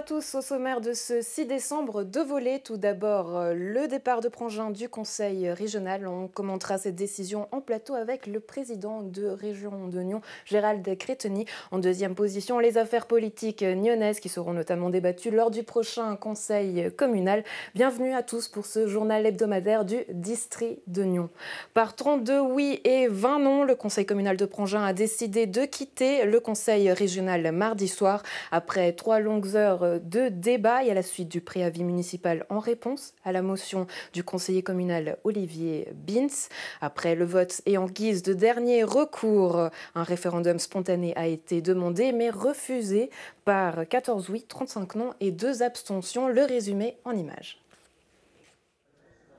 tous, au sommaire de ce 6 décembre, deux volets. Tout d'abord, le départ de Prangin du Conseil régional. On commentera cette décision en plateau avec le président de Région de Nyon, Gérald Cretteny. En deuxième position, les affaires politiques nyonnaises qui seront notamment débattues lors du prochain Conseil communal. Bienvenue à tous pour ce journal hebdomadaire du district de Nyon. Par 32 oui et 20 non, le Conseil communal de Prangin a décidé de quitter le Conseil régional mardi soir. Après 3 longues heures de débat et à la suite du préavis municipal en réponse à la motion du conseiller communal Olivier Bins. Après le vote et en guise de dernier recours, un référendum spontané a été demandé mais refusé par 14 oui, 35 non et 2 abstentions. Le résumé en images.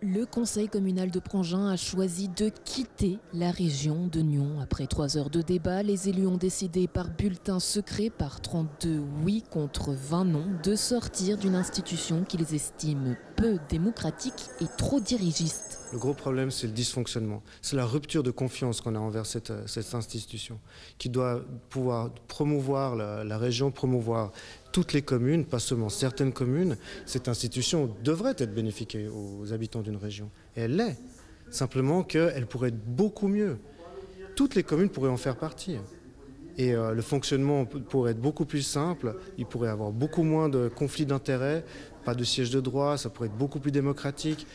Le conseil communal de Prangin a choisi de quitter la région de Nyon. Après 3 heures de débat, les élus ont décidé par bulletin secret, par 32 oui contre 20 non, de sortir d'une institution qu'ils estiment peu démocratique et trop dirigiste. Le gros problème, c'est le dysfonctionnement. C'est la rupture de confiance qu'on a envers cette institution, qui doit pouvoir promouvoir la région, promouvoir toutes les communes, pas seulement certaines communes. Cette institution devrait être bénéfique aux habitants d'une région. Et elle l'est. Simplement qu'elle pourrait être beaucoup mieux. Toutes les communes pourraient en faire partie. Et le fonctionnement pourrait être beaucoup plus simple, il pourrait y avoir beaucoup moins de conflits d'intérêts, pas de siège de droit, ça pourrait être beaucoup plus démocratique.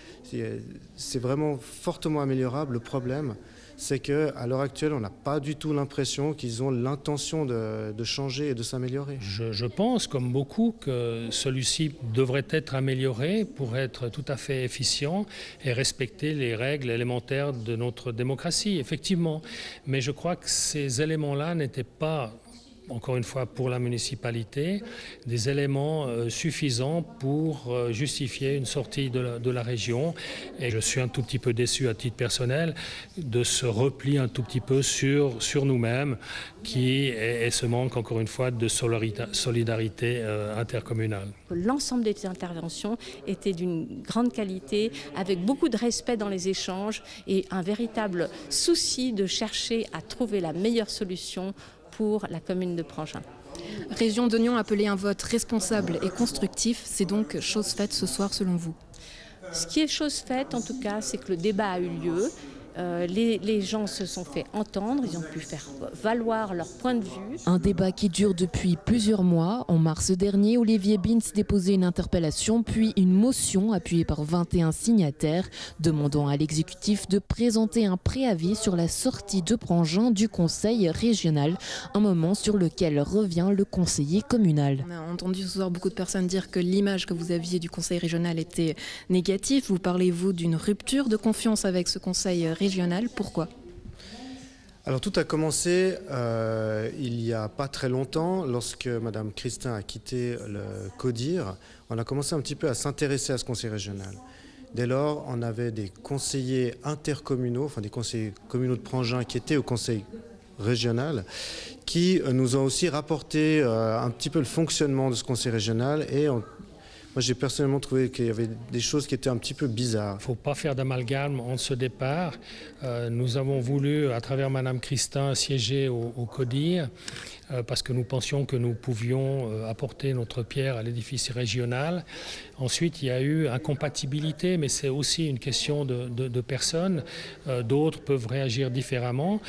C'est vraiment fortement améliorable. Le problème, c'est qu'à l'heure actuelle, on n'a pas du tout l'impression qu'ils ont l'intention de changer et de s'améliorer. Je pense, comme beaucoup, que celui-ci devrait être amélioré pour être tout à fait efficient et respecter les règles élémentaires de notre démocratie, effectivement. Mais je crois que ces éléments-là n'étaient pas, encore une fois pour la municipalité, des éléments suffisants pour justifier une sortie de la région. Et je suis un tout petit peu déçu à titre personnel de ce repli un tout petit peu sur nous-mêmes et ce manque, encore une fois, de solidarité intercommunale. L'ensemble des interventions étaient d'une grande qualité, avec beaucoup de respect dans les échanges et un véritable souci de chercher à trouver la meilleure solution pour la commune de Prangin. Région de Nyon appelée un vote responsable et constructif, c'est donc chose faite ce soir selon vous? Ce qui est chose faite en tout cas, c'est que le débat a eu lieu. Les gens se sont fait entendre, ils ont pu faire valoir leur point de vue. Un débat qui dure depuis plusieurs mois. En mars dernier, Olivier Bins déposait une interpellation puis une motion appuyée par 21 signataires demandant à l'exécutif de présenter un préavis sur la sortie de Prangin du conseil régional, un moment sur lequel revient le conseiller communal. On a entendu ce soir beaucoup de personnes dire que l'image que vous aviez du conseil régional était négative. Vous parlez-vous d'une rupture de confiance avec ce conseil régional? Pourquoi? Alors tout a commencé il n'y a pas très longtemps, lorsque Mme Christin a quitté le CODIR. On a commencé un petit peu à s'intéresser à ce conseil régional. Dès lors, on avait des conseillers intercommunaux, enfin des conseillers communaux de Prangin qui étaient au conseil régional, qui nous ont aussi rapporté un petit peu le fonctionnement de ce conseil régional et moi, j'ai personnellement trouvé qu'il y avait des choses qui étaient un petit peu bizarres. Il ne faut pas faire d'amalgame entre ce départ. Nous avons voulu, à travers Mme Christin, siéger au CODIR parce que nous pensions que nous pouvions apporter notre pierre à l'édifice régional. Ensuite, il y a eu incompatibilité, mais c'est aussi une question de personnes. D'autres peuvent réagir différemment.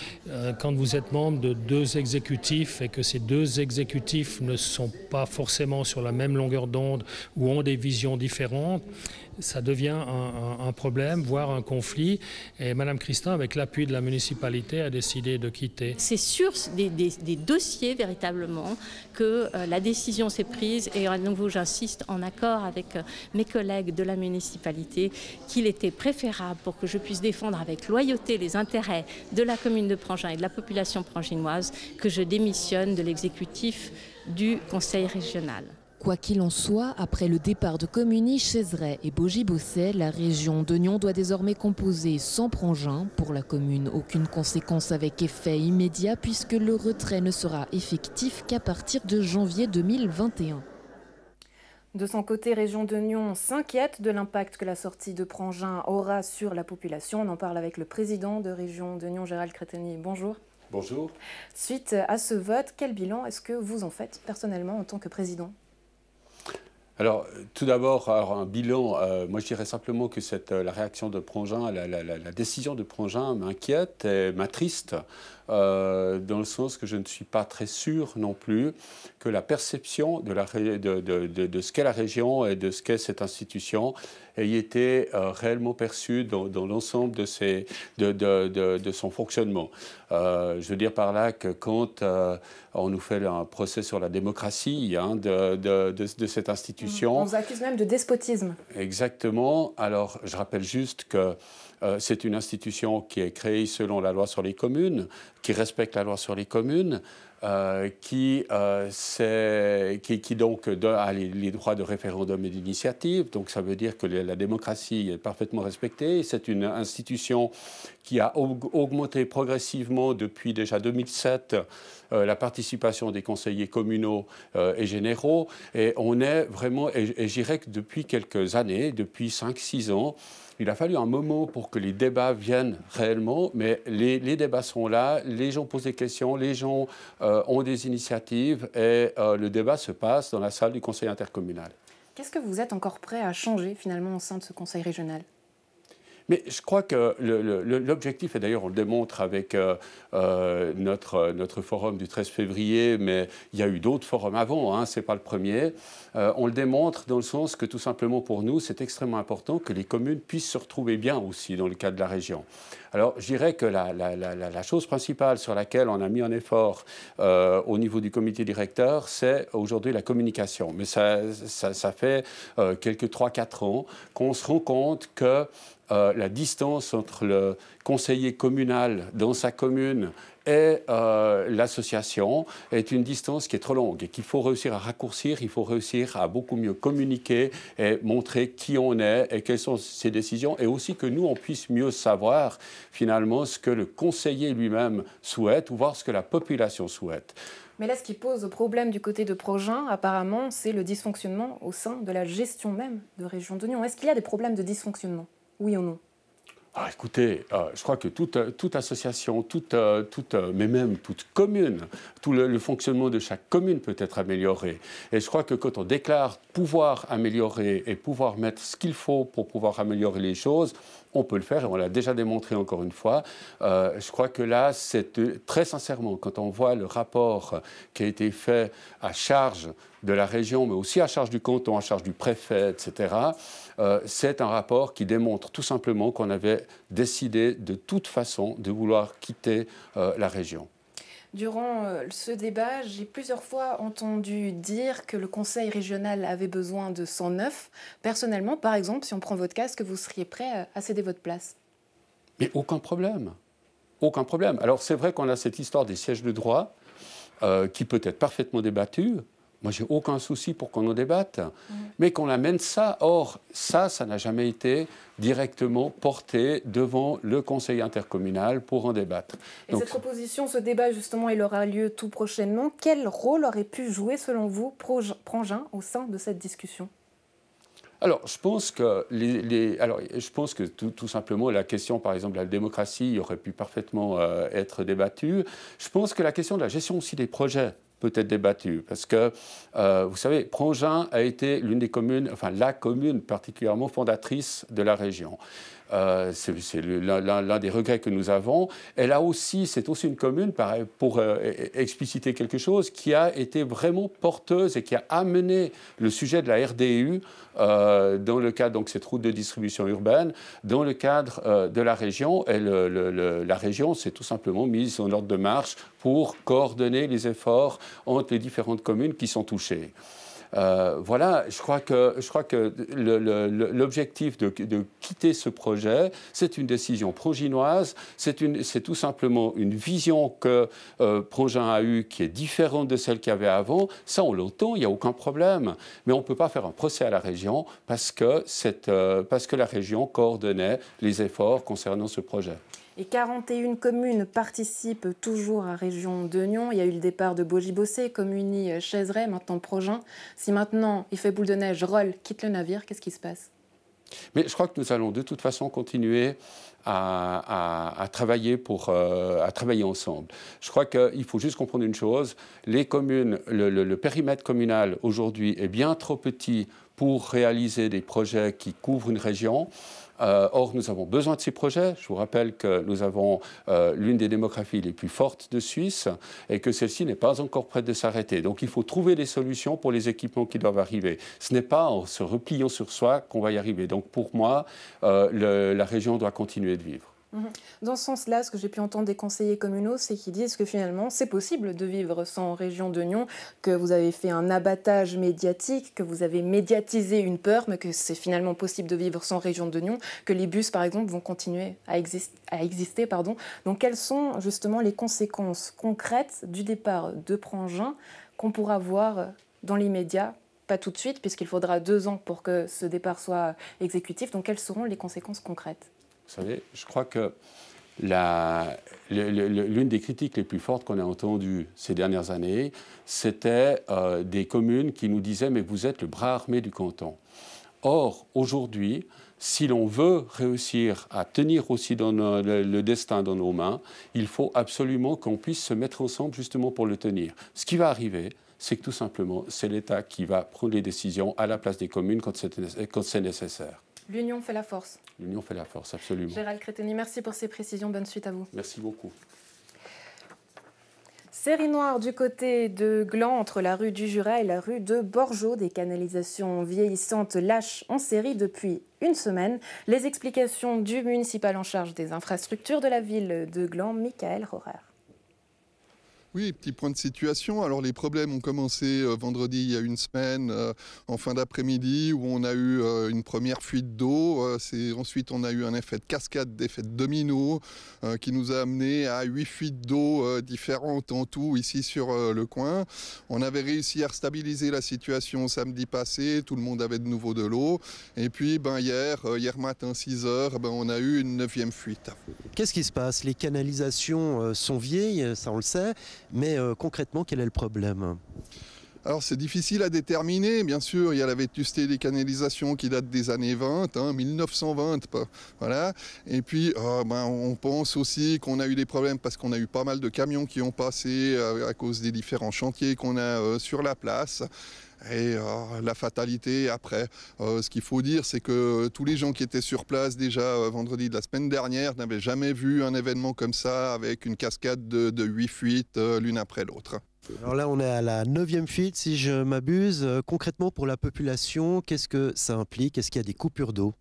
Quand vous êtes membre de 2 exécutifs et que ces 2 exécutifs ne sont pas forcément sur la même longueur d'onde ou ont des visions différentes, ça devient un problème, voire un conflit. Et Mme Christin, avec l'appui de la municipalité, a décidé de quitter. C'est sur des dossiers, véritablement, que la décision s'est prise. Et à nouveau, j'insiste, en accord avec mes collègues de la municipalité, qu'il était préférable, pour que je puisse défendre avec loyauté les intérêts de la commune de Prangin et de la population pranginoise, que je démissionne de l'exécutif du conseil régional. Quoi qu'il en soit, après le départ de Communy, Chézeray et Bogy-Bosset, la région de Nyon doit désormais composer sans Prangin. Pour la commune, aucune conséquence avec effet immédiat puisque le retrait ne sera effectif qu'à partir de janvier 2021. De son côté, Région de Nyon s'inquiète de l'impact que la sortie de Prangin aura sur la population. On en parle avec le président de Région de Nyon, Gérald Cretteny. Bonjour. Bonjour. Suite à ce vote, quel bilan est-ce que vous en faites personnellement en tant que président ? Alors, tout d'abord, un bilan, moi je dirais simplement que la réaction de Prangin, la décision de Prangin m'inquiète et m'attriste, dans le sens que je ne suis pas très sûr non plus que la perception de ce qu'est la région et de ce qu'est cette institution ait été réellement perçue dans l'ensemble de son fonctionnement. Je veux dire par là que quand on nous fait un procès sur la démocratie hein, de cette institution... On vous accuse même de despotisme. Exactement. Alors, je rappelle juste que c'est une institution qui est créée selon la loi sur les communes, qui respecte la loi sur les communes, qui donc a les droits de référendum et d'initiative. Donc ça veut dire que la démocratie est parfaitement respectée. C'est une institution qui a augmenté progressivement depuis déjà 2007 la participation des conseillers communaux et généraux. Et on est vraiment, et je dirais que depuis quelques années, depuis 5-6 ans, il a fallu un moment pour que les débats viennent réellement, mais les débats sont là, les gens posent des questions, les gens ont des initiatives et le débat se passe dans la salle du conseil intercommunal. Qu'est-ce que vous êtes encore prêt à changer finalement au sein de ce conseil régional ? Mais je crois que l'objectif, et d'ailleurs on le démontre avec notre forum du 13 février, mais il y a eu d'autres forums avant, hein, ce n'est pas le premier, on le démontre dans le sens que tout simplement pour nous, c'est extrêmement important que les communes puissent se retrouver bien aussi dans le cadre de la région. Alors je dirais que la chose principale sur laquelle on a mis un effort au niveau du comité directeur, c'est aujourd'hui la communication. Mais ça fait quelques 3-4 ans qu'on se rend compte que la distance entre le conseiller communal dans sa commune et l'association est une distance qui est trop longue et qu'il faut réussir à raccourcir, il faut réussir à beaucoup mieux communiquer et montrer qui on est et quelles sont ses décisions et aussi que nous, on puisse mieux savoir finalement ce que le conseiller lui-même souhaite ou voir ce que la population souhaite. Mais là, ce qui pose problème du côté de Prangin, apparemment, c'est le dysfonctionnement au sein de la gestion même de Région d'Oignon. Est-ce qu'il y a des problèmes de dysfonctionnement ? Oui ou non ? Écoutez, je crois que toute association, mais même toute commune, tout le fonctionnement de chaque commune peut être amélioré. Et je crois que quand on déclare pouvoir améliorer et pouvoir mettre ce qu'il faut pour pouvoir améliorer les choses, on peut le faire et on l'a déjà démontré encore une fois. Je crois que là, c'est très sincèrement, quand on voit le rapport qui a été fait à charge de la région, mais aussi à charge du canton, à charge du préfet, etc., c'est un rapport qui démontre tout simplement qu'on avait décidé de toute façon de vouloir quitter la région. Durant ce débat, j'ai plusieurs fois entendu dire que le conseil régional avait besoin de 109. Personnellement, par exemple, si on prend votre cas, est-ce que vous seriez prêt à céder votre place ? Mais aucun problème. Aucun problème. Alors c'est vrai qu'on a cette histoire des sièges de droit qui peut être parfaitement débattue. Moi, j'ai aucun souci pour qu'on en débatte, mais qu'on amène ça. Or, ça n'a jamais été directement porté devant le conseil intercommunal pour en débattre. Et donc, cette proposition, ce débat, justement, il aura lieu tout prochainement. Quel rôle aurait pu jouer, selon vous, Prangin au sein de cette discussion ? Alors, je pense que, tout simplement, la question, par exemple, de la démocratie aurait pu parfaitement être débattue. Je pense que la question de la gestion aussi des projets peut être débattue. Parce que, vous savez, Prangin a été l'une des communes, enfin la commune particulièrement fondatrice de la région. C'est l'un des regrets que nous avons. C'est aussi une commune, pour expliciter quelque chose, qui a été vraiment porteuse et qui a amené le sujet de la RDU dans le cadre, donc cette route de distribution urbaine, dans le cadre de la région. Et la région s'est tout simplement mise en ordre de marche pour coordonner les efforts entre les différentes communes qui sont touchées. Voilà, je crois que l'objectif de quitter ce projet, c'est une décision pranginoise, c'est tout simplement une vision que Prangin a eue qui est différente de celle qu'il y avait avant. Ça, on l'entend, il n'y a aucun problème. Mais on ne peut pas faire un procès à la région parce que la région coordonnait les efforts concernant ce projet. Et 41 communes participent toujours à Région d'Oignon. Il y a eu le départ de Bogy-Bossé, Communy, Chaiseray, maintenant Prangin. Si maintenant il fait boule de neige, Rolle quitte le navire, qu'est-ce qui se passe ? Mais je crois que nous allons de toute façon continuer à travailler ensemble. Je crois qu'il faut juste comprendre une chose, les communes, le périmètre communal aujourd'hui est bien trop petit pour réaliser des projets qui couvrent une région. Or, nous avons besoin de ces projets. Je vous rappelle que nous avons l'une des démographies les plus fortes de Suisse et que celle-ci n'est pas encore prête de s'arrêter. Donc, il faut trouver des solutions pour les équipements qui doivent arriver. Ce n'est pas en se repliant sur soi qu'on va y arriver. Donc, pour moi, la région doit continuer de vivre. Dans ce sens-là, ce que j'ai pu entendre des conseillers communaux, c'est qu'ils disent que finalement, c'est possible de vivre sans région de Nyon, que vous avez fait un abattage médiatique, que vous avez médiatisé une peur, mais que c'est finalement possible de vivre sans région de Nyon, que les bus, par exemple, vont continuer à exister. Donc, quelles sont justement les conséquences concrètes du départ de Prangin qu'on pourra voir dans l'immédiat? Pas tout de suite, puisqu'il faudra 2 ans pour que ce départ soit exécutif. Donc, quelles seront les conséquences concrètes? Vous savez, je crois que l'une des critiques les plus fortes qu'on a entendues ces dernières années, c'était des communes qui nous disaient « mais vous êtes le bras armé du canton ». Or, aujourd'hui, si l'on veut réussir à tenir aussi le destin dans nos mains, il faut absolument qu'on puisse se mettre ensemble justement pour le tenir. Ce qui va arriver, c'est que tout simplement, c'est l'État qui va prendre les décisions à la place des communes quand c'est nécessaire. L'union fait la force. L'union fait la force, absolument. Gérald Créteny, merci pour ces précisions. Bonne suite à vous. Merci beaucoup. Série noire du côté de Gland, entre la rue du Jura et la rue de Borgeau. Des canalisations vieillissantes lâchent en série depuis une semaine. Les explications du municipal en charge des infrastructures de la ville de Gland, Michael Rohrer. Oui, petit point de situation. Alors les problèmes ont commencé vendredi il y a une semaine, en fin d'après-midi, où on a eu une première fuite d'eau. Ensuite, on a eu un effet de cascade, d'effet de domino, qui nous a amené à 8 fuites d'eau différentes en tout ici sur le coin. On avait réussi à stabiliser la situation samedi passé, tout le monde avait de nouveau de l'eau. Et puis hier matin 6 h, on a eu une 9e fuite. Qu'est-ce qui se passe? Les canalisations sont vieilles, ça on le sait. Mais concrètement, quel est le problème? Alors c'est difficile à déterminer, bien sûr, il y a la vétusté des canalisations qui date des années 20, 1920, voilà. Et puis on pense aussi qu'on a eu des problèmes parce qu'on a eu pas mal de camions qui ont passé à cause des différents chantiers qu'on a sur la place. Et la fatalité après, ce qu'il faut dire, c'est que tous les gens qui étaient sur place déjà vendredi de la semaine dernière n'avaient jamais vu un événement comme ça avec une cascade de 8 fuites l'une après l'autre. Alors là, on est à la 9e fuite, si je m'abuse. Concrètement, pour la population, qu'est-ce que ça implique? Est-ce qu'il y a des coupures d'eau?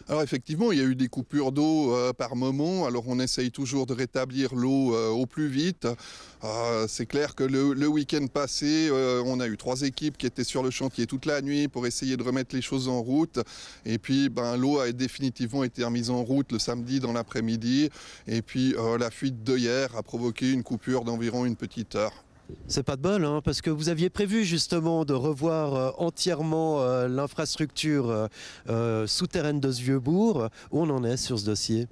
Alors effectivement, il y a eu des coupures d'eau par moment. Alors on essaye toujours de rétablir l'eau au plus vite. C'est clair que le week-end passé, on a eu 3 équipes qui étaient sur le chantier toute la nuit pour essayer de remettre les choses en route. Et puis l'eau a définitivement été remise en route le samedi dans l'après-midi. Et puis la fuite de hier a provoqué une coupure d'environ une petite heure. C'est pas de bol, hein, parce que vous aviez prévu justement de revoir entièrement l'infrastructure souterraine de ce vieux bourg. Où on en est sur ce dossier?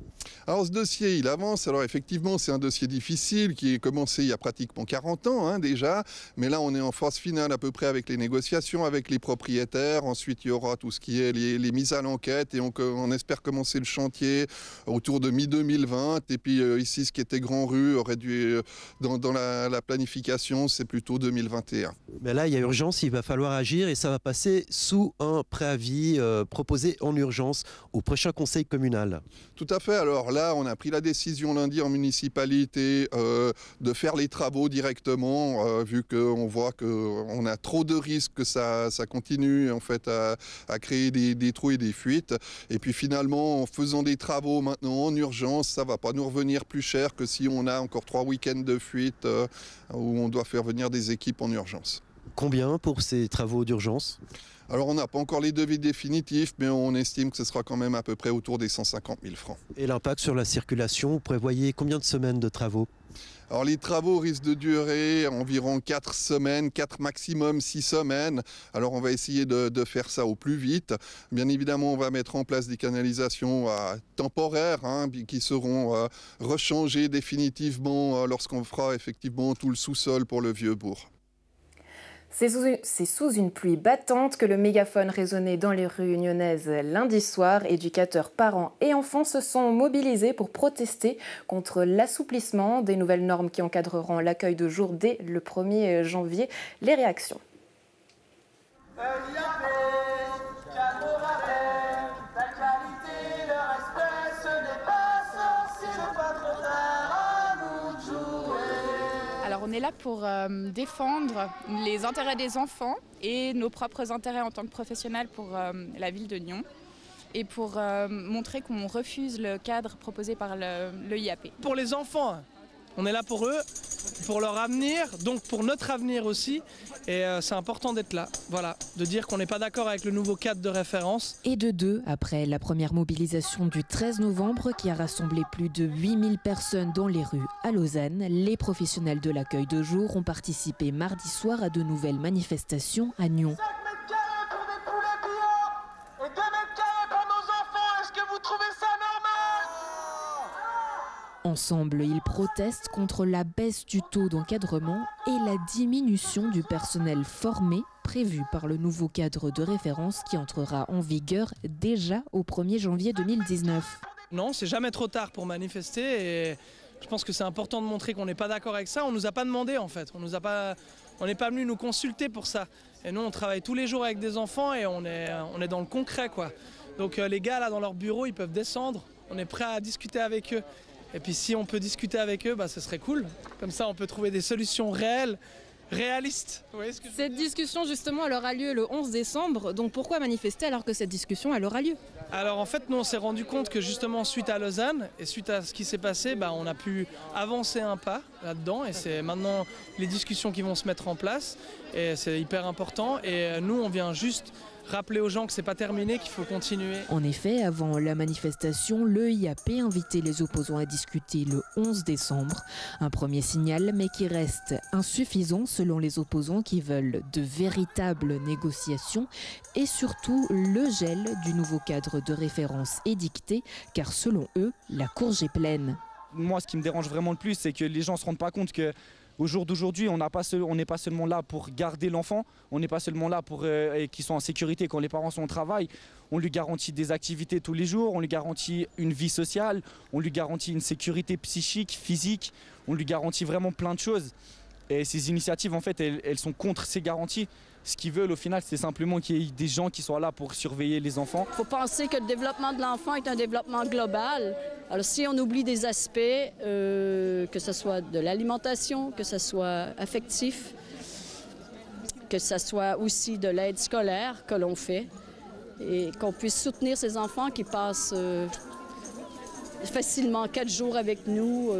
Alors ce dossier, il avance. Alors effectivement, c'est un dossier difficile qui est commencé il y a pratiquement 40 ans déjà. Mais là, on est en phase finale à peu près avec les négociations avec les propriétaires. Ensuite, il y aura tout ce qui est les mises à l'enquête. Et on espère commencer le chantier autour de mi-2020. Et puis ici, ce qui était Grand Rue aurait dû, dans la planification, c'est plutôt 2021. Mais là, il y a urgence, il va falloir agir et ça va passer sous un préavis proposé en urgence au prochain conseil communal. Tout à fait. Alors là, on a pris la décision lundi en municipalité de faire les travaux directement, vu qu'on voit qu'on a trop de risques que ça continue en fait à créer des trous et des fuites. Et puis finalement, en faisant des travaux maintenant en urgence, ça ne va pas nous revenir plus cher que si on a encore 3 week-ends de fuite où on doit faire venir des équipes en urgence. Combien pour ces travaux d'urgence? Alors on n'a pas encore les devis définitifs, mais on estime que ce sera quand même à peu près autour des 150 000 francs. Et l'impact sur la circulation, vous prévoyez combien de semaines de travaux? Alors les travaux risquent de durer environ 4 semaines, 4 maximum 6 semaines. Alors on va essayer de faire ça au plus vite. Bien évidemment, on va mettre en place des canalisations temporaires qui seront rechangées définitivement lorsqu'on fera effectivement tout le sous-sol pour le vieux bourg. C'est sous une pluie battante que le mégaphone résonnait dans les rues nyonnaises lundi soir. Éducateurs, parents et enfants se sont mobilisés pour protester contre l'assouplissement des nouvelles normes qui encadreront l'accueil de jour dès le 1er janvier. Les réactions. Alors on est là pour défendre les intérêts des enfants et nos propres intérêts en tant que professionnels pour la ville de Nyon et pour montrer qu'on refuse le cadre proposé par le IAP. Pour les enfants, on est là pour eux, pour leur avenir, donc pour notre avenir aussi. Et c'est important d'être là, voilà, de dire qu'on n'est pas d'accord avec le nouveau cadre de référence. Et de deux, après la première mobilisation du 13 novembre qui a rassemblé plus de 8000 personnes dans les rues à Lausanne, les professionnels de l'accueil de jour ont participé mardi soir à de nouvelles manifestations à Nyon. Ensemble, ils protestent contre la baisse du taux d'encadrement et la diminution du personnel formé prévu par le nouveau cadre de référence qui entrera en vigueur déjà au 1er janvier 2019. Non, c'est jamais trop tard pour manifester et je pense que c'est important de montrer qu'on n'est pas d'accord avec ça. On ne nous a pas demandé en fait, on n'est pas venu nous consulter pour ça. Et nous, on travaille tous les jours avec des enfants et on est dans le concret, quoi. Donc les gars là dans leur bureau, ils peuvent descendre, on est prêt à discuter avec eux. Et puis si on peut discuter avec eux, ce serait cool. Comme ça, on peut trouver des solutions réalistes. Cette discussion, justement, elle aura lieu le 11 décembre. Donc pourquoi manifester alors que cette discussion, elle aura lieu? Alors en fait, nous, on s'est rendu compte que justement, suite à Lausanne et suite à ce qui s'est passé, on a pu avancer un pas là-dedans. Et c'est maintenant les discussions qui vont se mettre en place. Et c'est hyper important. Et nous, on vient juste rappeler aux gens que c'est pas terminé, qu'il faut continuer. En effet, avant la manifestation, le IAP invitait les opposants à discuter le 11 décembre. Un premier signal, mais qui reste insuffisant selon les opposants qui veulent de véritables négociations et surtout le gel du nouveau cadre de référence édicté, car selon eux, la courge est pleine. Moi, ce qui me dérange vraiment le plus, c'est que les gens ne se rendent pas compte que au jour d'aujourd'hui, on n'est pas seulement là pour garder l'enfant, on n'est pas seulement là pour qu'ils soient en sécurité quand les parents sont au travail. On lui garantit des activités tous les jours, on lui garantit une vie sociale, on lui garantit une sécurité psychique, physique, on lui garantit vraiment plein de choses. Et ces initiatives, en fait, elles sont contre ces garanties. Ce qu'ils veulent au final, c'est simplement qu'il y ait des gens qui soient là pour surveiller les enfants. Il faut penser que le développement de l'enfant est un développement global. Alors si on oublie des aspects, que ce soit de l'alimentation, que ce soit affectif, que ce soit aussi de l'aide scolaire que l'on fait, et qu'on puisse soutenir ces enfants qui passent facilement 4 jours avec nous,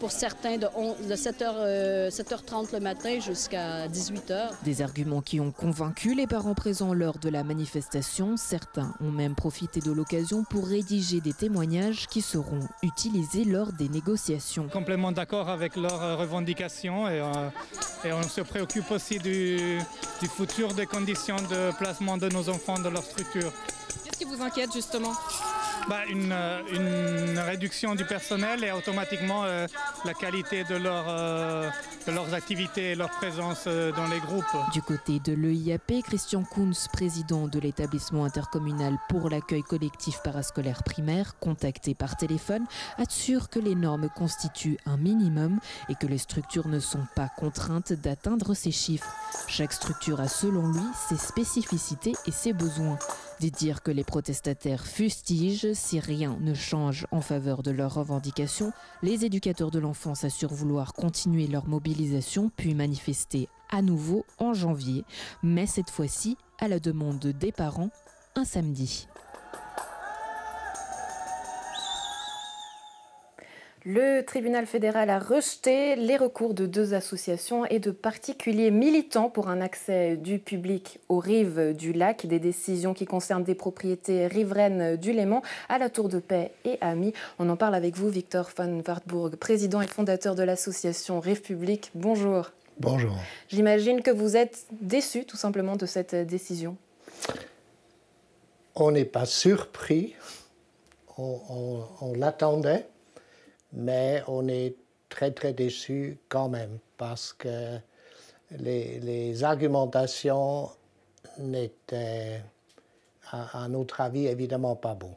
pour certains de 7h30 le matin jusqu'à 18h. Des arguments qui ont convaincu les parents présents lors de la manifestation. Certains ont même profité de l'occasion pour rédiger des témoignages qui seront utilisés lors des négociations. Complètement d'accord avec leurs revendications et on se préoccupe aussi du futur des conditions de placement de nos enfants dans leur structure. Qu'est-ce qui vous inquiète justement ? Une réduction du personnel et automatiquement la qualité de leurs activités et leur présence dans les groupes. Du côté de l'EIAP, Christian Kunz, président de l'établissement intercommunal pour l'accueil collectif parascolaire primaire, contacté par téléphone, assure que les normes constituent un minimum et que les structures ne sont pas contraintes d'atteindre ces chiffres. Chaque structure a selon lui ses spécificités et ses besoins. De dire que les protestataires fustigent si rien ne change en faveur de leurs revendications, les éducateurs de l'enfance assurent vouloir continuer leur mobilisation puis manifester à nouveau en janvier, mais cette fois-ci à la demande des parents, un samedi. Le tribunal fédéral a rejeté les recours de 2 associations et de particuliers militants pour un accès du public aux rives du lac. Des décisions qui concernent des propriétés riveraines du Léman à la Tour de Paix et Amis. On en parle avec vous, Victor van Wartburg, président et fondateur de l'association Rive Publique. Bonjour. Bonjour. J'imagine que vous êtes déçu tout simplement de cette décision. On n'est pas surpris, on l'attendait. Mais on est très très déçus quand même parce que les argumentations n'étaient, à notre avis, évidemment pas bonnes.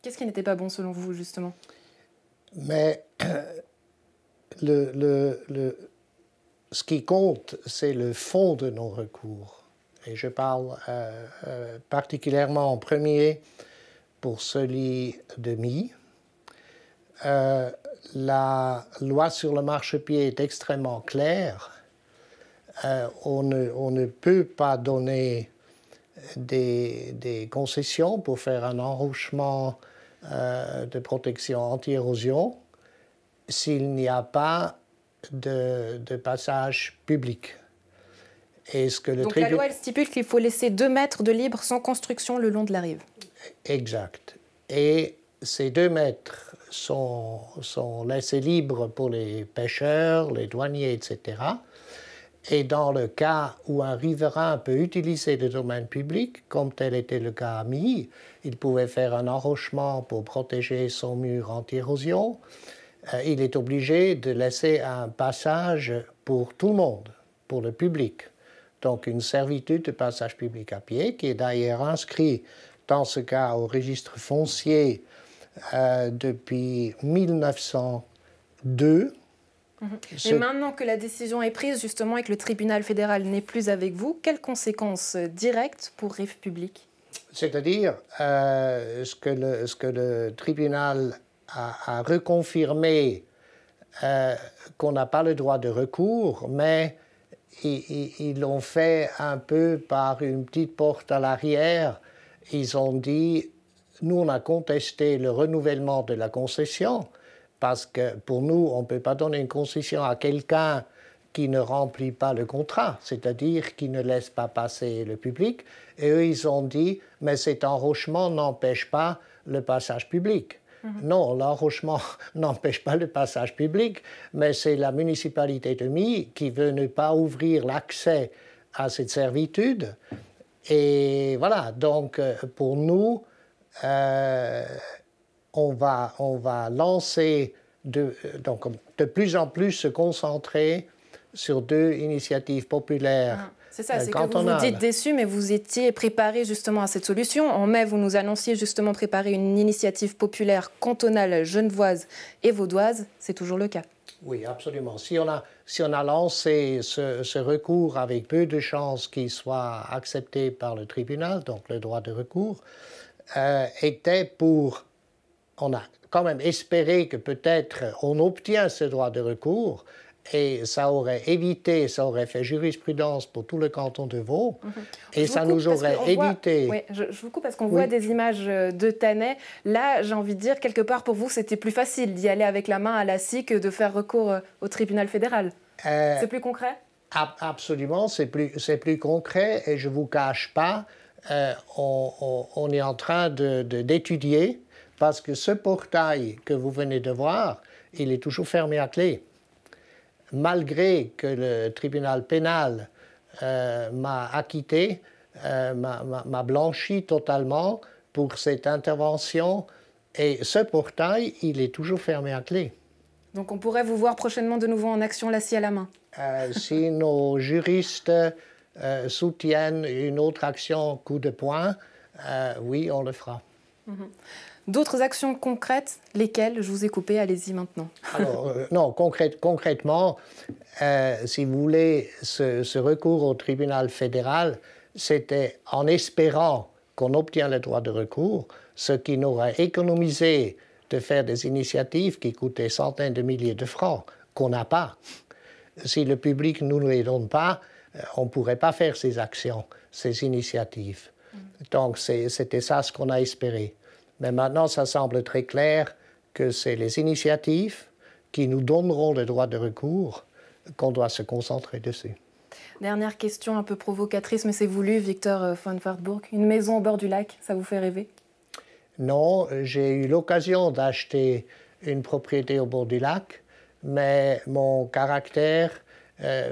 Qu'est-ce qui n'était pas bon selon vous, justement? Mais ce qui compte, c'est le fond de nos recours. Et je parle particulièrement en premier pour celui de MI. La loi sur le marchepied est extrêmement claire. On ne peut pas donner des concessions pour faire un enrochement de protection anti-érosion s'il n'y a pas de passage public. Et ce que Donc la loi, elle stipule qu'il faut laisser 2 mètres de libre sans construction le long de la rive. Exact. Et ces 2 mètres sont laissés libres pour les pêcheurs, les douaniers, etc. Et dans le cas où un riverain peut utiliser le domaine public, comme tel était le cas à MI, il pouvait faire un enrochement pour protéger son mur anti-érosion. Il est obligé de laisser un passage pour tout le monde, pour le public. Donc une servitude de passage public à pied, qui est d'ailleurs inscrit dans ce cas au registre foncier depuis 1902. Et maintenant que la décision est prise, justement, et que le tribunal fédéral n'est plus avec vous, quelles conséquences directes pour Rive Publique? C'est-à-dire, ce que le tribunal a reconfirmé, qu'on n'a pas le droit de recours, mais ils l'ont fait un peu par une petite porte à l'arrière. Ils ont dit, nous on a contesté le renouvellement de la concession, parce que pour nous, on ne peut pas donner une concession à quelqu'un qui ne remplit pas le contrat, c'est-à-dire qui ne laisse pas passer le public. Et eux, ils ont dit, mais cet enrochement n'empêche pas le passage public. Non, l'enrochement n'empêche pas le passage public, mais c'est la municipalité de MI qui veut ne pas ouvrir l'accès à cette servitude. Et voilà, donc pour nous, on va lancer de plus en plus se concentrer sur 2 initiatives populaires. C'est ça, c'est que vous vous dites déçu, mais vous étiez préparé justement à cette solution. En mai, vous nous annonciez justement préparer une initiative populaire cantonale genevoise et vaudoise. C'est toujours le cas? Oui, absolument. Si on a lancé ce recours avec peu de chances qu'il soit accepté par le tribunal, donc le droit de recours, était pour... On a quand même espéré que peut-être on obtient ce droit de recours, et ça aurait fait jurisprudence pour tout le canton de Vaud, et ça nous aurait évité... Oui, je vous coupe parce qu'on voit des images de Tannay. Là, j'ai envie de dire, quelque part pour vous, c'était plus facile d'y aller avec la main à la scie que de faire recours au tribunal fédéral. C'est plus concret? Absolument, c'est plus concret, et je ne vous cache pas, on est en train d'étudier, parce que ce portail que vous venez de voir, il est toujours fermé à clé. Malgré que le tribunal pénal m'a acquitté, m'a blanchi totalement pour cette intervention, et ce portail, il est toujours fermé à clé. Donc on pourrait vous voir prochainement de nouveau en action, la scie à la main? Si nos juristes soutiennent une autre action coup de poing, oui, on le fera. D'autres actions concrètes, lesquelles? Je vous ai coupé, allez-y maintenant. Alors, non, concrètement, si vous voulez, ce recours au tribunal fédéral, c'était en espérant qu'on obtient le droit de recours, ce qui nous aurait économisé de faire des initiatives qui coûtaient centaines de milliers de francs, qu'on n'a pas. Si le public ne nous les donne pas, on ne pourrait pas faire ces actions, ces initiatives. Donc, c'était ça ce qu'on a espéré. Mais maintenant, ça semble très clair que c'est les initiatives qui nous donneront le droit de recours qu'on doit se concentrer dessus. Dernière question un peu provocatrice, mais c'est voulu, Victor von Wartburg. Une maison au bord du lac, ça vous fait rêver? Non, j'ai eu l'occasion d'acheter une propriété au bord du lac, mais mon caractère,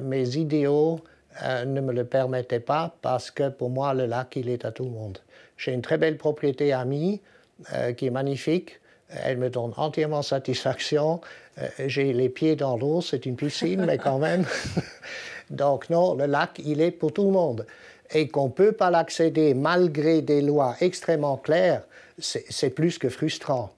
mes idéaux ne me le permettaient pas, parce que pour moi, le lac, il est à tout le monde. J'ai une très belle propriété à MI, qui est magnifique. Elle me donne entièrement satisfaction. J'ai les pieds dans l'eau, c'est une piscine, mais quand même. Donc non, le lac, il est pour tout le monde. Et qu'on ne peut pas l'accéder malgré des lois extrêmement claires, c'est plus que frustrant.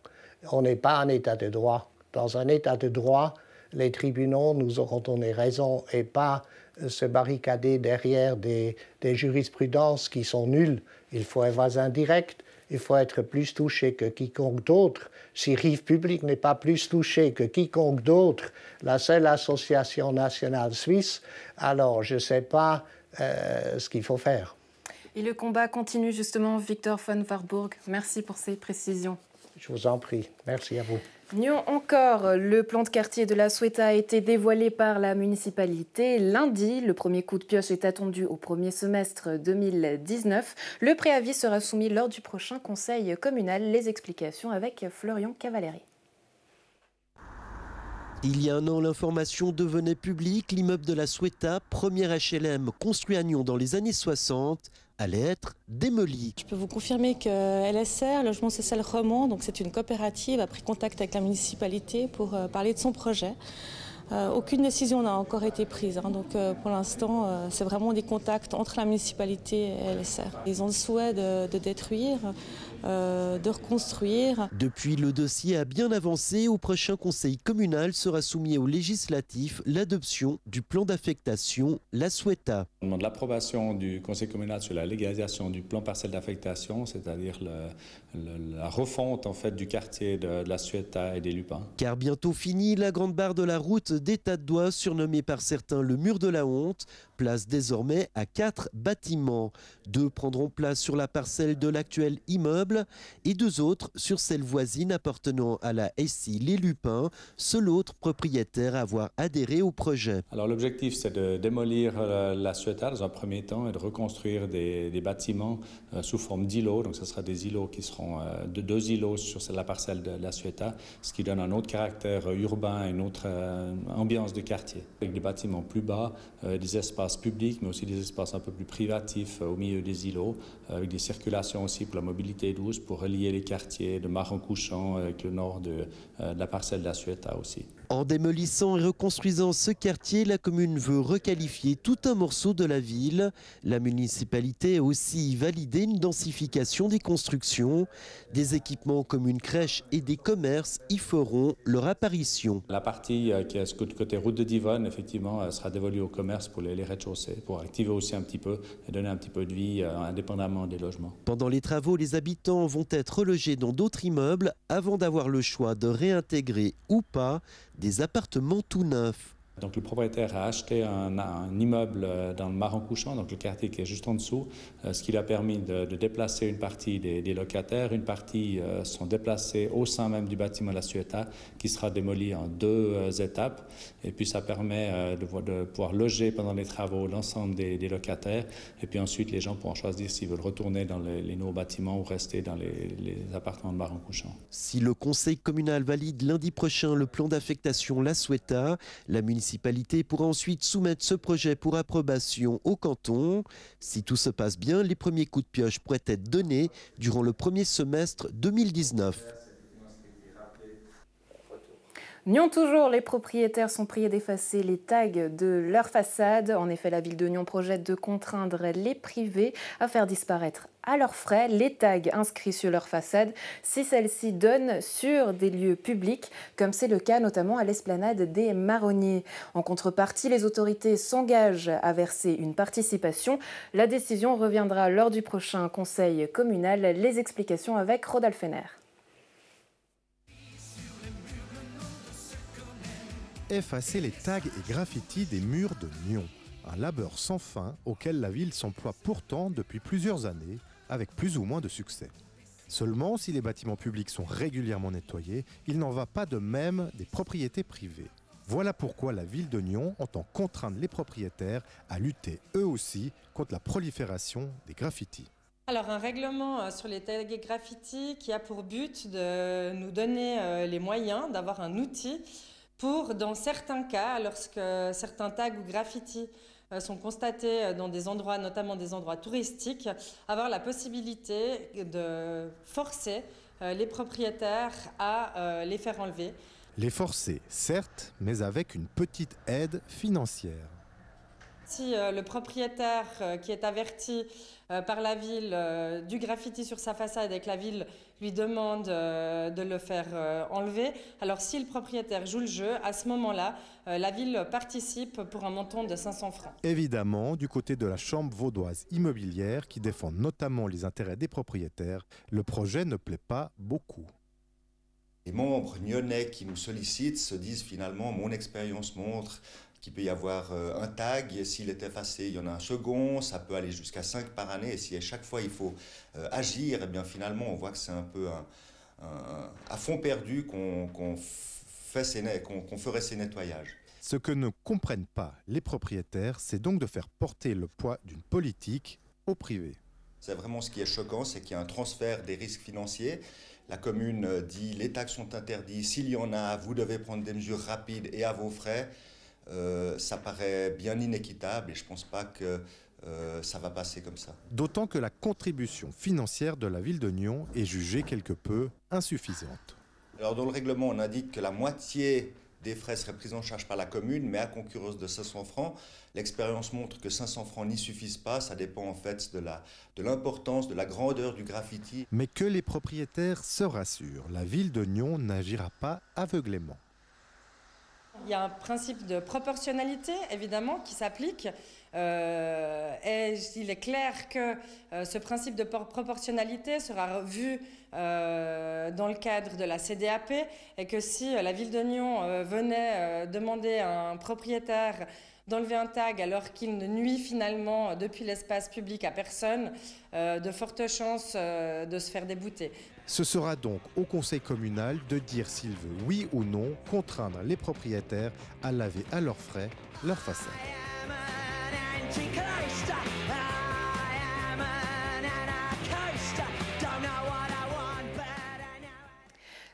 On n'est pas en état de droit. Dans un état de droit, les tribunaux nous auront donné raison et pas se barricader derrière des jurisprudences qui sont nulles. Il faut un voisin direct, il faut être plus touché que quiconque d'autre. Si Rive Publique n'est pas plus touché que quiconque d'autre, la seule association nationale suisse, alors je ne sais pas ce qu'il faut faire. Et le combat continue justement, Victor von Warburg. Merci pour ces précisions. Je vous en prie. Merci à vous. Nyon encore, le plan de quartier de la Ceuta a été dévoilé par la municipalité lundi. Le premier coup de pioche est attendu au premier semestre 2019. Le préavis sera soumis lors du prochain conseil communal. Les explications avec Florian Cavalieri. Il y a un an, l'information devenait publique. L'immeuble de la Ceuta, premier HLM construit à Nyon dans les années 60, allait être démoli. Je peux vous confirmer que LSR, Logement Social Romand, donc c'est une coopérative, a pris contact avec la municipalité pour parler de son projet. Aucune décision n'a encore été prise, donc pour l'instant c'est vraiment des contacts entre la municipalité et LSR. Ils ont le souhait de détruire, de reconstruire. Depuis, le dossier a bien avancé. Au prochain conseil communal sera soumis au législatif l'adoption du plan d'affectation La Ceuta. On demande l'approbation du conseil communal sur la légalisation du plan partiel d'affectation, c'est-à-dire la refonte en fait, du quartier de La Ceuta et des Lupins. Car bientôt fini, la grande barre de la route d'État de Doigt, surnommée par certains le mur de la honte, place désormais à 4 bâtiments. 2 prendront place sur la parcelle de l'actuel immeuble et 2 autres sur celle voisine appartenant à la SI Les Lupins, seul autre propriétaire à avoir adhéré au projet. Alors l'objectif c'est de démolir La Ceuta dans un premier temps et de reconstruire des bâtiments sous forme d'îlots. Donc ce sera des îlots qui seront de 2 îlots sur la parcelle de La Ceuta, ce qui donne un autre caractère urbain et une autre ambiance de quartier. Avec des bâtiments plus bas, des espaces publics, mais aussi des espaces un peu plus privatifs au milieu des îlots, avec des circulations aussi pour la mobilité douce, pour relier les quartiers de Maroncouchon avec le nord de la parcelle de La Ceuta aussi. En démolissant et reconstruisant ce quartier, la commune veut requalifier tout un morceau de la ville. La municipalité a aussi validé une densification des constructions. Des équipements comme une crèche et des commerces y feront leur apparition. La partie qui est côté route de Divonne, effectivement, sera dévolue au commerce pour les rez-de-chaussée, pour activer aussi un petit peu et donner un petit peu de vie indépendamment des logements. Pendant les travaux, les habitants vont être relogés dans d'autres immeubles avant d'avoir le choix de réintégrer ou pas des appartements tout neufs. Donc le propriétaire a acheté un immeuble dans le Maroncouchon, donc le quartier qui est juste en dessous, ce qui lui a permis de déplacer une partie des locataires. Une partie sont déplacés au sein même du bâtiment La Ceuta, qui sera démoli en 2 étapes. Et puis ça permet de pouvoir loger pendant les travaux l'ensemble des locataires. Et puis ensuite, les gens pourront choisir s'ils veulent retourner dans les nouveaux bâtiments ou rester dans les appartements de Maroncouchon. Si le conseil communal valide lundi prochain le plan d'affectation La Ceuta, la municipalité pourra ensuite soumettre ce projet pour approbation au canton. Si tout se passe bien, les premiers coups de pioche pourraient être donnés durant le premier semestre 2019. Nyon toujours, les propriétaires sont priés d'effacer les tags de leur façade. En effet, la ville de Nyon projette de contraindre les privés à faire disparaître à leurs frais les tags inscrits sur leur façade si celle-ci donne sur des lieux publics, comme c'est le cas notamment à l'esplanade des Marronniers. En contrepartie, les autorités s'engagent à verser une participation. La décision reviendra lors du prochain conseil communal. Les explications avec Rodolphe Fener. Effacer les tags et graffitis des murs de Nyon. Un labeur sans fin auquel la ville s'emploie pourtant depuis plusieurs années, avec plus ou moins de succès. Seulement, si les bâtiments publics sont régulièrement nettoyés, il n'en va pas de même des propriétés privées. Voilà pourquoi la ville de Nyon entend contraindre les propriétaires à lutter eux aussi contre la prolifération des graffitis. Alors un règlement sur les tags et graffitis qui a pour but de nous donner les moyens d'avoir un outil pour, dans certains cas, lorsque certains tags ou graffitis sont constatés dans des endroits, notamment des endroits touristiques, avoir la possibilité de forcer les propriétaires à les faire enlever. Les forcer, certes, mais avec une petite aide financière. Si le propriétaire qui est averti par la ville du graffiti sur sa façade et que la ville lui demande de le faire enlever, alors si le propriétaire joue le jeu, à ce moment-là, la ville participe pour un montant de 500 francs. Évidemment, du côté de la Chambre vaudoise immobilière, qui défend notamment les intérêts des propriétaires, le projet ne plaît pas beaucoup. Les membres nyonnais qui nous sollicitent se disent finalement, mon expérience montre qu'il peut y avoir un tag, et s'il est effacé, il y en a un second, ça peut aller jusqu'à 5 par année, et si à chaque fois il faut agir, eh bien finalement on voit que c'est un peu à fond perdu qu'on ferait ces nettoyages. Ce que ne comprennent pas les propriétaires, c'est donc de faire porter le poids d'une politique au privé. C'est vraiment ce qui est choquant, c'est qu'il y a un transfert des risques financiers. La commune dit les taxes sont interdites, s'il y en a, vous devez prendre des mesures rapides et à vos frais. Ça paraît bien inéquitable et je ne pense pas que ça va passer comme ça. D'autant que la contribution financière de la ville de Nyon est jugée quelque peu insuffisante. Alors dans le règlement, on indique que la moitié des frais seraient pris en charge par la commune, mais à concurrence de 500 francs. L'expérience montre que 500 francs n'y suffisent pas, ça dépend en fait de l'importance, de la grandeur du graffiti. Mais que les propriétaires se rassurent, la ville de Nyon n'agira pas aveuglément. Il y a un principe de proportionnalité, évidemment, qui s'applique. Et il est clair que ce principe de proportionnalité sera vu dans le cadre de la CDAP et que si la ville de Nyon venait demander à un propriétaire d'enlever un tag alors qu'il ne nuit finalement depuis l'espace public à personne, de fortes chances de se faire débouter. Ce sera donc au conseil communal de dire s'il veut, oui ou non, contraindre les propriétaires à laver à leurs frais leur façade.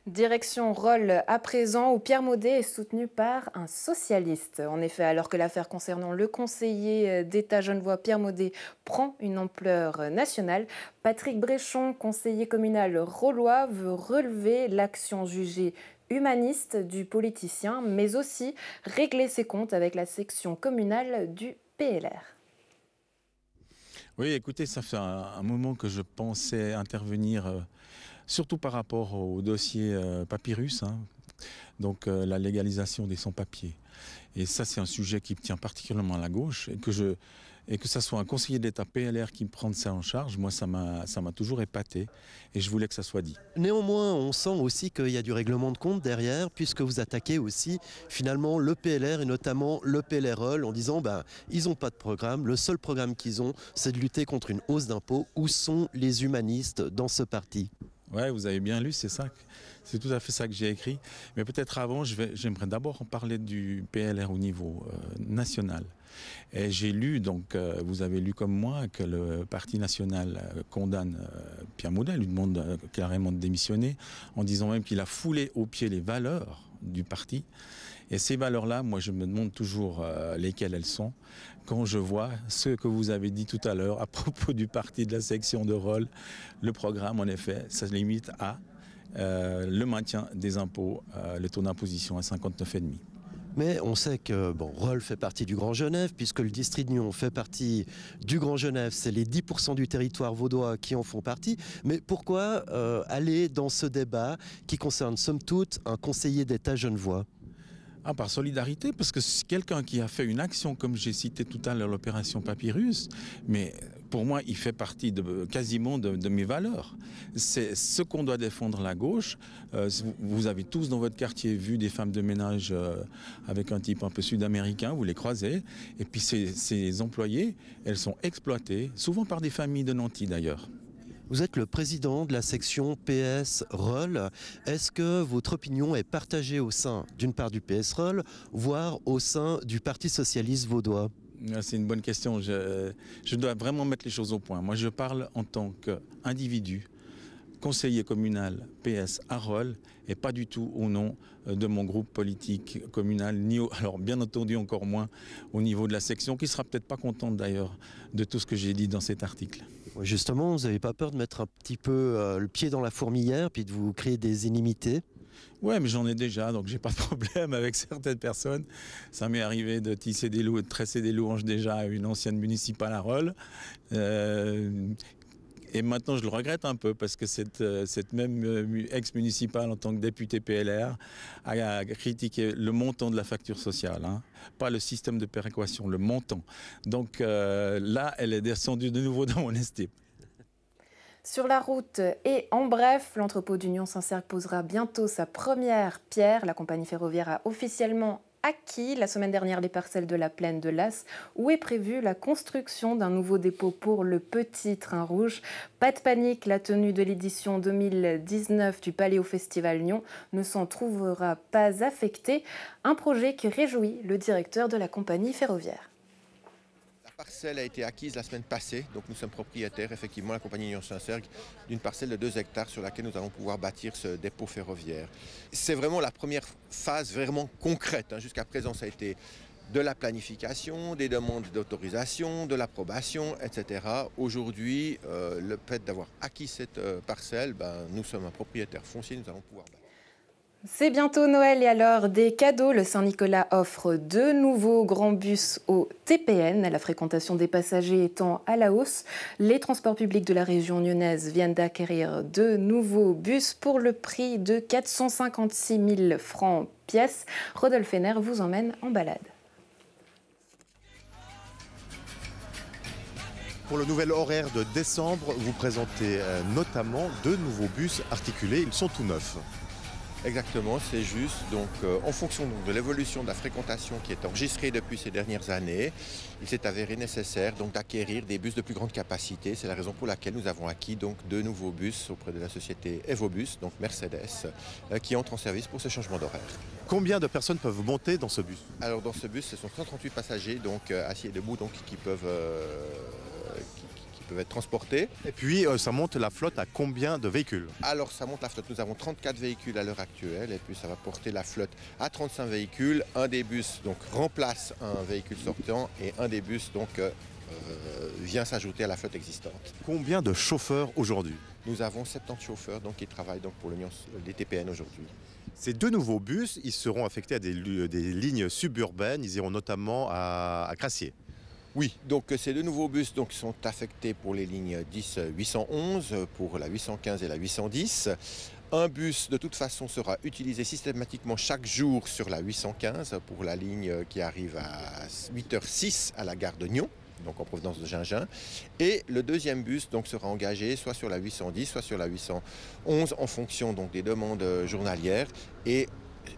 Direction Rolle à présent, où Pierre Maudet est soutenu par un socialiste. En effet, alors que l'affaire concernant le conseiller d'État genevois Pierre Maudet prend une ampleur nationale, Patrick Bréchon, conseiller communal rollois, veut relever l'action jugée humaniste du politicien, mais aussi régler ses comptes avec la section communale du PLR. Oui, écoutez, ça fait un moment que je pensais intervenir, surtout par rapport au dossier Papyrus, donc la légalisation des sans-papiers. Et ça, c'est un sujet qui me tient particulièrement à la gauche, et que ça soit un conseiller d'État PLR qui me prenne ça en charge, moi, ça m'a toujours épaté, et je voulais que ça soit dit. Néanmoins, on sent aussi qu'il y a du règlement de compte derrière, puisque vous attaquez aussi finalement le PLR et notamment le PLROL en disant ils n'ont pas de programme, le seul programme qu'ils ont, c'est de lutter contre une hausse d'impôts. Où sont les humanistes dans ce parti ? Ouais, vous avez bien lu, c'est ça. C'est tout à fait ça que j'ai écrit. Mais peut-être avant, j'aimerais d'abord en parler du PLR au niveau national. Et j'ai lu, donc vous avez lu comme moi, que le Parti national condamne Pierre Maudet, lui demande carrément de démissionner, en disant même qu'il a foulé aux pieds les valeurs du parti. Et ces valeurs-là, moi je me demande toujours lesquelles elles sont, quand je vois ce que vous avez dit tout à l'heure à propos du parti de la section de Rolle. Le programme, en effet, ça se limite à le maintien des impôts, le taux d'imposition à 59,5. Mais on sait que Rolle fait partie du Grand Genève, puisque le district de Nyon fait partie du Grand Genève. C'est les 10% du territoire vaudois qui en font partie. Mais pourquoi aller dans ce débat qui concerne, somme toute, un conseiller d'État genevois ? Par solidarité, parce que c'est quelqu'un qui a fait une action, comme j'ai cité tout à l'heure, l'opération Papyrus, mais pour moi, il fait partie quasiment de mes valeurs. C'est ce qu'on doit défendre la gauche. Vous avez tous dans votre quartier vu des femmes de ménage avec un type un peu sud-américain, vous les croisez, et puis ces employés, elles sont exploitées, souvent par des familles de nantis d'ailleurs. Vous êtes le président de la section PS Rolle. Est-ce que votre opinion est partagée au sein d'une part du PS Rolle, voire au sein du Parti socialiste vaudois ? C'est une bonne question. Je dois vraiment mettre les choses au point. Moi, je parle en tant qu'individu, conseiller communal PS à Rolle, et pas du tout au nom de mon groupe politique communal, alors bien entendu encore moins au niveau de la section, qui sera peut-être pas contente d'ailleurs de tout ce que j'ai dit dans cet article. Justement, vous n'avez pas peur de mettre un petit peu le pied dans la fourmilière, puis de vous créer des inimitiés ? Ouais, mais j'en ai déjà, donc j'ai pas de problème avec certaines personnes. Ça m'est arrivé de tisser de tresser des louanges déjà à une ancienne municipale à Rolle. Et maintenant, je le regrette un peu parce que cette même ex-municipale, en tant que députée PLR, a critiqué le montant de la facture sociale, hein. Pas le système de péréquation, le montant. Donc là, elle est descendue de nouveau dans mon estime. Sur la route et en bref, l'entrepôt d'Union Saint-Cergue posera bientôt sa première pierre. La compagnie ferroviaire a officiellement acquis la semaine dernière les parcelles de la plaine de Las, où est prévue la construction d'un nouveau dépôt pour le petit train rouge. Pas de panique, la tenue de l'édition 2019 du Paléo Festival Nyon ne s'en trouvera pas affectée. Un projet qui réjouit le directeur de la compagnie ferroviaire. La parcelle a été acquise la semaine passée, donc nous sommes propriétaires, effectivement, la compagnie Union Saint-Cergue, d'une parcelle de 2 hectares sur laquelle nous allons pouvoir bâtir ce dépôt ferroviaire. C'est vraiment la première phase vraiment concrète. Jusqu'à présent, ça a été de la planification, des demandes d'autorisation, de l'approbation, etc. Aujourd'hui, le fait d'avoir acquis cette parcelle, nous sommes un propriétaire foncier, nous allons pouvoir bâtir. C'est bientôt Noël et alors des cadeaux. Le Saint-Nicolas offre 2 nouveaux grands bus au TPN, la fréquentation des passagers étant à la hausse. Les transports publics de la région nyonnaise viennent d'acquérir 2 nouveaux bus pour le prix de 456 000 francs pièce. Rodolphe Henner vous emmène en balade. Pour le nouvel horaire de décembre, vous présentez notamment 2 nouveaux bus articulés. Ils sont tout neufs. Exactement, c'est juste. Donc, en fonction de l'évolution de la fréquentation qui est enregistrée depuis ces dernières années, il s'est avéré nécessaire d'acquérir des bus de plus grande capacité. C'est la raison pour laquelle nous avons acquis donc 2 nouveaux bus auprès de la société Evobus, donc Mercedes, qui entrent en service pour ce changement d'horaire. Combien de personnes peuvent monter dans ce bus? Alors dans ce bus, ce sont 138 passagers donc assis et debout, donc qui peuvent être transportés. Et puis ça monte la flotte à combien de véhicules? Alors ça monte la flotte, nous avons 34 véhicules à l'heure actuelle et puis ça va porter la flotte à 35 véhicules. Un des bus donc remplace un véhicule sortant et un des bus donc vient s'ajouter à la flotte existante. Combien de chauffeurs aujourd'hui? Nous avons 70 chauffeurs donc, qui travaillent donc, pour les TPN aujourd'hui. Ces 2 nouveaux bus, ils seront affectés à des lignes suburbaines, ils iront notamment à Crassier. Oui, donc ces 2 nouveaux bus donc, sont affectés pour les lignes 10-811, pour la 815 et la 810. Un bus de toute façon sera utilisé systématiquement chaque jour sur la 815 pour la ligne qui arrive à 8h06 à la gare de Nyon, donc en provenance de Gingin. Et le deuxième bus donc, sera engagé soit sur la 810, soit sur la 811 en fonction donc, des demandes journalières et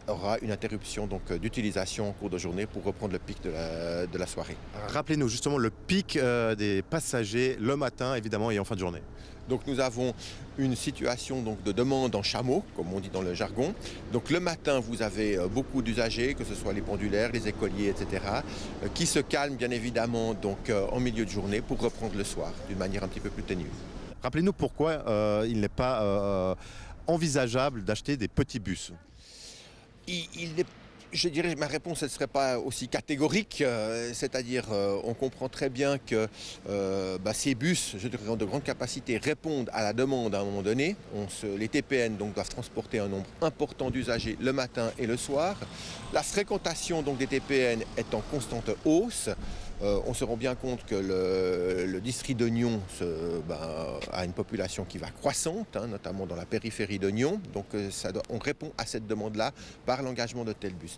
aura une interruption d'utilisation en cours de journée pour reprendre le pic de la soirée. Rappelez-nous justement le pic des passagers le matin évidemment et en fin de journée. Donc nous avons une situation donc, de demande en chameau, comme on dit dans le jargon. Donc le matin, vous avez beaucoup d'usagers, que ce soit les pendulaires, les écoliers, etc., qui se calment bien évidemment donc, en milieu de journée pour reprendre le soir d'une manière un petit peu plus ténue. Rappelez-nous pourquoi il n'est pas envisageable d'acheter des petits bus. Je dirais que ma réponse ne serait pas aussi catégorique, c'est-à-dire on comprend très bien que ces bus, je dirais, de grande capacité répondent à la demande à un moment donné. Les TPN donc, doivent transporter un nombre important d'usagers le matin et le soir. La fréquentation donc, des TPN est en constante hausse. On se rend bien compte que le district de Nyon a une population qui va croissante, notamment dans la périphérie de Nyon. Donc on répond à cette demande-là par l'engagement de tels bus.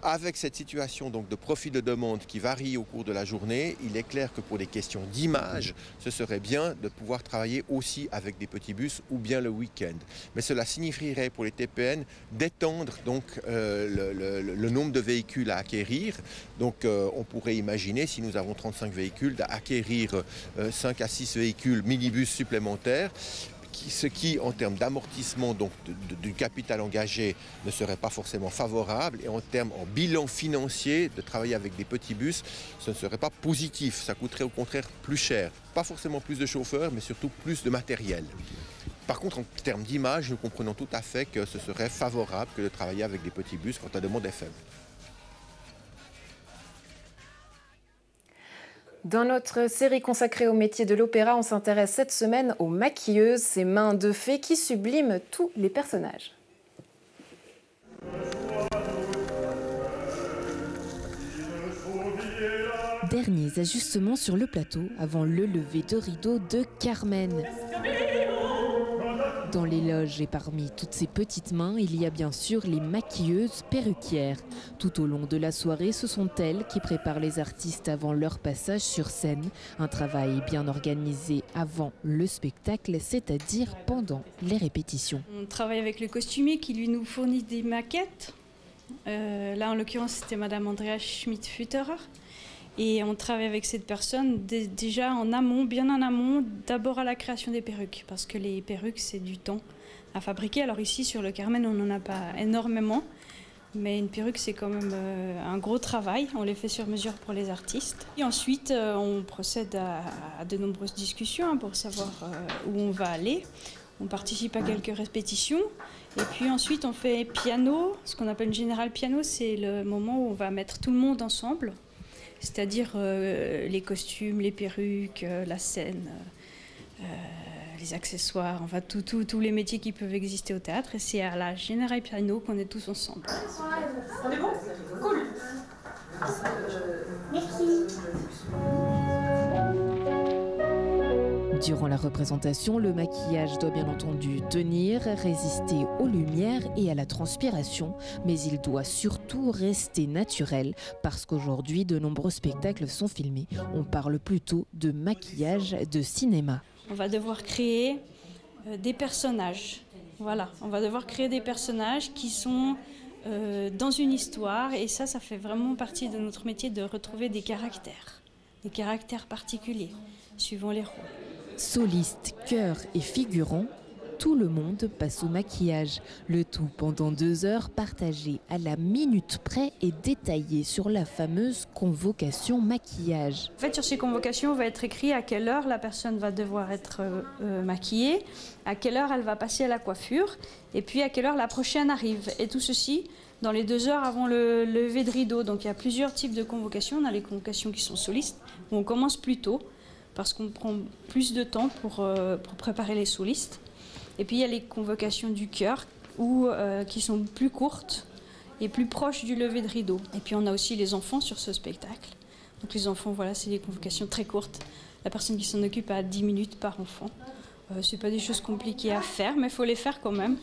Avec cette situation donc, de profil de demande qui varie au cours de la journée, il est clair que pour des questions d'image, ce serait bien de pouvoir travailler aussi avec des petits bus ou bien le week-end. Mais cela signifierait pour les TPN d'étendre donc le nombre de véhicules à acquérir. Donc on pourrait imaginer, si nous avons 35 véhicules, d'acquérir 5 à 6 véhicules minibus supplémentaires, ce qui, en termes d'amortissement du capital engagé, ne serait pas forcément favorable. Et en bilan financier, de travailler avec des petits bus, ce ne serait pas positif. Ça coûterait au contraire plus cher. Pas forcément plus de chauffeurs, mais surtout plus de matériel. Par contre, en termes d'image, nous comprenons tout à fait que ce serait favorable que de travailler avec des petits bus quand la demande est faible. Dans notre série consacrée au métier de l'opéra, on s'intéresse cette semaine aux maquilleuses, ces mains de fées qui subliment tous les personnages. derniers ajustements sur le plateau avant le lever de rideau de Carmen. Dans les loges et parmi toutes ces petites mains, il y a bien sûr les maquilleuses perruquières. Tout au long de la soirée, ce sont elles qui préparent les artistes avant leur passage sur scène. Un travail bien organisé avant le spectacle, c'est-à-dire pendant les répétitions. On travaille avec le costumier qui lui nous fournit des maquettes. Là, en l'occurrence, c'était Madame Andrea Schmidt-Futterer. Et on travaille avec cette personne déjà en amont, bien en amont, d'abord à la création des perruques, parce que les perruques, c'est du temps à fabriquer. Alors ici, sur le Carmen, on n'en a pas énormément, mais une perruque, c'est quand même un gros travail. On les fait sur mesure pour les artistes. Et ensuite, on procède à de nombreuses discussions pour savoir où on va aller. On participe à quelques répétitions. Et puis ensuite, on fait piano. Ce qu'on appelle une générale piano, c'est le moment où on va mettre tout le monde ensemble. C'est-à-dire les costumes, les perruques, la scène, les accessoires, enfin tous les métiers qui peuvent exister au théâtre. Et c'est à la Générale Piano qu'on est tous ensemble. On est bon ? Cool. Merci. Durant la représentation, le maquillage doit bien entendu tenir, résister aux lumières et à la transpiration, mais il doit surtout rester naturel parce qu'aujourd'hui, de nombreux spectacles sont filmés. On parle plutôt de maquillage de cinéma. On va devoir créer des personnages. Voilà, on va devoir créer des personnages qui sont dans une histoire et ça fait vraiment partie de notre métier de retrouver des caractères particuliers, suivant les rôles. Solistes, chœurs et figurants, tout le monde passe au maquillage. Le tout pendant 2 heures partagées à la minute près et détaillées sur la fameuse convocation maquillage. En fait, sur ces convocations, on va être écrit à quelle heure la personne va devoir être maquillée, à quelle heure elle va passer à la coiffure, et puis à quelle heure la prochaine arrive. Et tout ceci dans les 2 heures avant le lever de rideau. Donc il y a plusieurs types de convocations. On a les convocations qui sont solistes, où on commence plus tôt, parce qu'on prend plus de temps pour préparer les solistes. Et puis il y a les convocations du chœur, qui sont plus courtes et plus proches du lever de rideau. Et puis on a aussi les enfants sur ce spectacle. Donc les enfants, voilà, c'est des convocations très courtes. La personne qui s'en occupe a 10 minutes par enfant. C'est pas des choses compliquées à faire, mais il faut les faire quand même.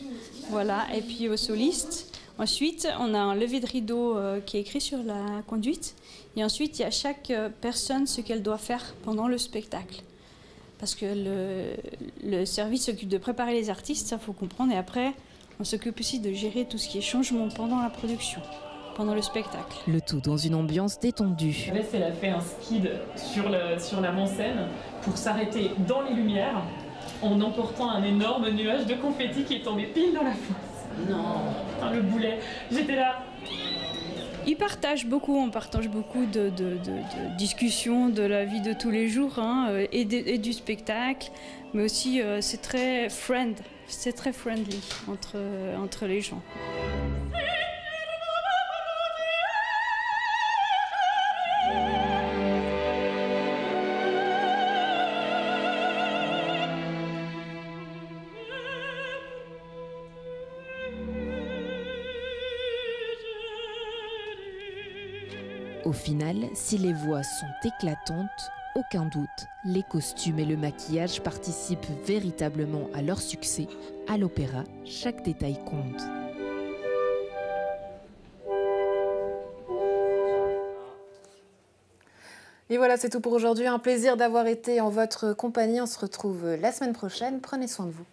Voilà. Et puis aux solistes, ensuite, on a un lever de rideau qui est écrit sur la conduite. Et ensuite, il y a chaque personne ce qu'elle doit faire pendant le spectacle. Parce que le service s'occupe de préparer les artistes, ça faut comprendre. Et après, on s'occupe aussi de gérer tout ce qui est changement pendant la production, pendant le spectacle. Le tout dans une ambiance détendue. Alès, elle a fait un skid sur l'avant-scène pour s'arrêter dans les lumières en emportant un énorme nuage de confettis qui est tombé pile dans la fosse. Non, putain, le boulet, j'étais là. On partage beaucoup de discussions de la vie de tous les jours et du spectacle, mais aussi c'est très friendly entre les gens. Au final, si les voix sont éclatantes, aucun doute, les costumes et le maquillage participent véritablement à leur succès. À l'opéra, chaque détail compte. Et voilà, c'est tout pour aujourd'hui. Un plaisir d'avoir été en votre compagnie. On se retrouve la semaine prochaine. Prenez soin de vous.